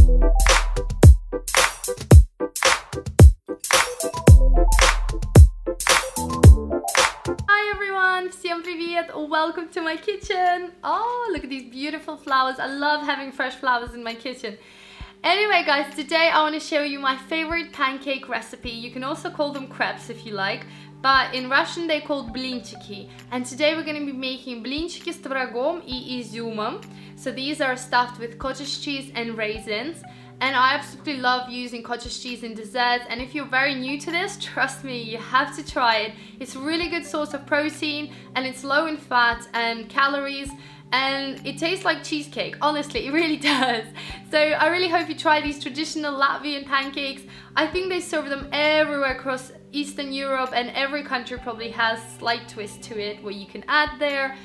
Всем привет! Welcome to my kitchen! Oh, look at these beautiful flowers. I love having fresh flowers in my kitchen. Anyway guys, today I want to show you my favorite pancake recipe. You can also call them crepes if you like, but in Russian they called Блинчики. And today we're going to be making блинчики с творогом и изюмом. So these are stuffed with cottage cheese and raisins. And I absolutely love using cottage cheese in desserts, and if you're very new to this, trust me, you have to try it. It's a really good source of protein, and it's low in fat and calories, and it tastes like cheesecake. Honestly, it really does. So I really hope you try these traditional Latvian pancakes. I think they serve them everywhere across Eastern Europe, and every country probably has a slight twist to it what you can add there.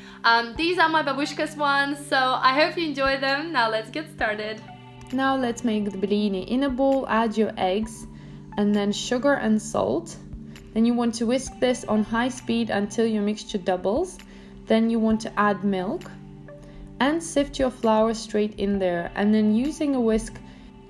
These are my babushka's ones, so I hope you enjoy them. Now let's get started. Now let's make the blini. In a bowl, add your eggs and then sugar and salt. Then you want to whisk this on high speed until your mixture doubles. Then you want to add milk and sift your flour straight in there, and then using a whisk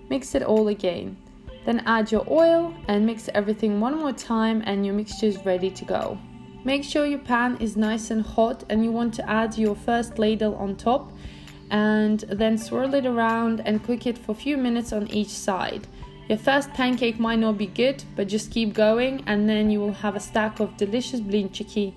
mix it all again. Then add your oil and mix everything one more time, and your mixture is ready to go. Make sure your pan is nice and hot, and you want to add your first ladle on top and then swirl it around and cook it for a few minutes on each side. Your first pancake might not be good, but just keep going and then you will have a stack of delicious blинchiki.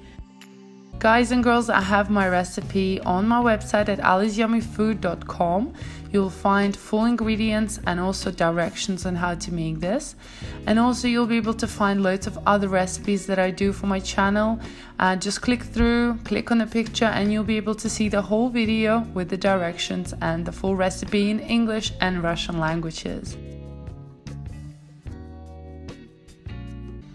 Guys and girls, I have my recipe on my website at AllasYummyFood.com. You'll find full ingredients and also directions on how to make this. And also you'll be able to find loads of other recipes that I do for my channel. Just click through, click on the picture, and you'll be able to see the whole video with the directions and the full recipe in English and Russian languages.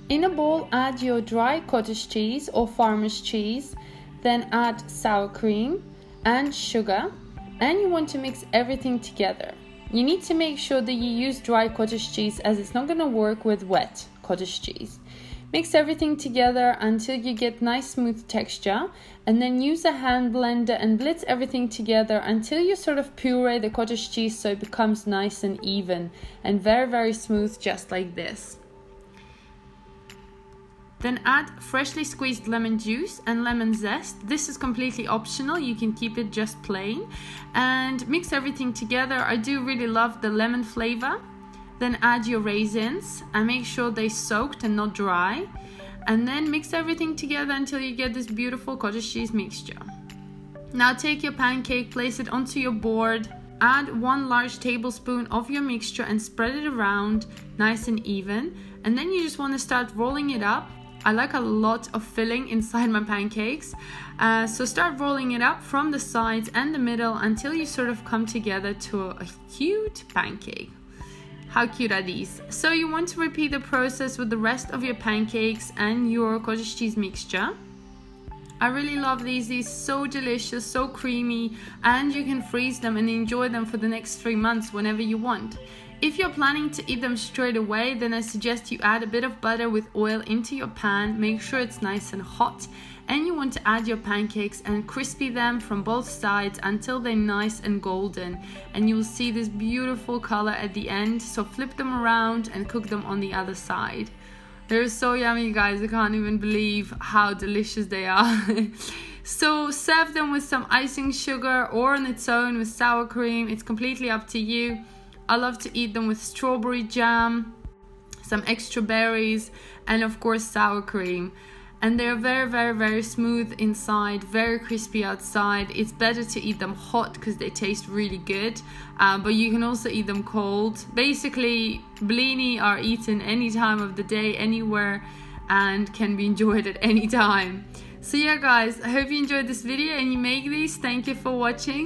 In a bowl, add your dry cottage cheese or farmer's cheese, then add sour cream and sugar, and you want to mix everything together. You need to make sure that you use dry cottage cheese, as it's not going to work with wet cottage cheese. Mix everything together until you get nice smooth texture, and then use a hand blender and blitz everything together until you sort of puree the cottage cheese so it becomes nice and even and very smooth, just like this. Then add freshly squeezed lemon juice and lemon zest. This is completely optional, you can keep it just plain. And mix everything together. I do really love the lemon flavor. Then add your raisins and make sure they're soaked and not dry. And then mix everything together until you get this beautiful cottage cheese mixture. Now take your pancake, place it onto your board. Add 1 large tablespoon of your mixture and spread it around nice and even. And then you just want to start rolling it up. I like a lot of filling inside my pancakes, so start rolling it up from the sides and the middle until you sort of come together to a cute pancake. How cute are these? So you want to repeat the process with the rest of your pancakes and your cottage cheese mixture. I really love these are so delicious, so creamy, and you can freeze them and enjoy them for the next 3 months whenever you want. If you're planning to eat them straight away, then I suggest you add a bit of butter with oil into your pan, make sure it's nice and hot, and you want to add your pancakes and crispy them from both sides until they're nice and golden, and you'll see this beautiful color at the end. So flip them around and cook them on the other side. They're so yummy, guys. I can't even believe how delicious they are. So serve them with some icing sugar or on its own with sour cream. It's completely up to you. I love to eat them with strawberry jam, some extra berries, and of course sour cream. And they're very smooth inside, very crispy outside. It's better to eat them hot because they taste really good, but you can also eat them cold. Basically, blini are eaten any time of the day, anywhere, and can be enjoyed at any time. So yeah guys, I hope you enjoyed this video and you make these. Thank you for watching.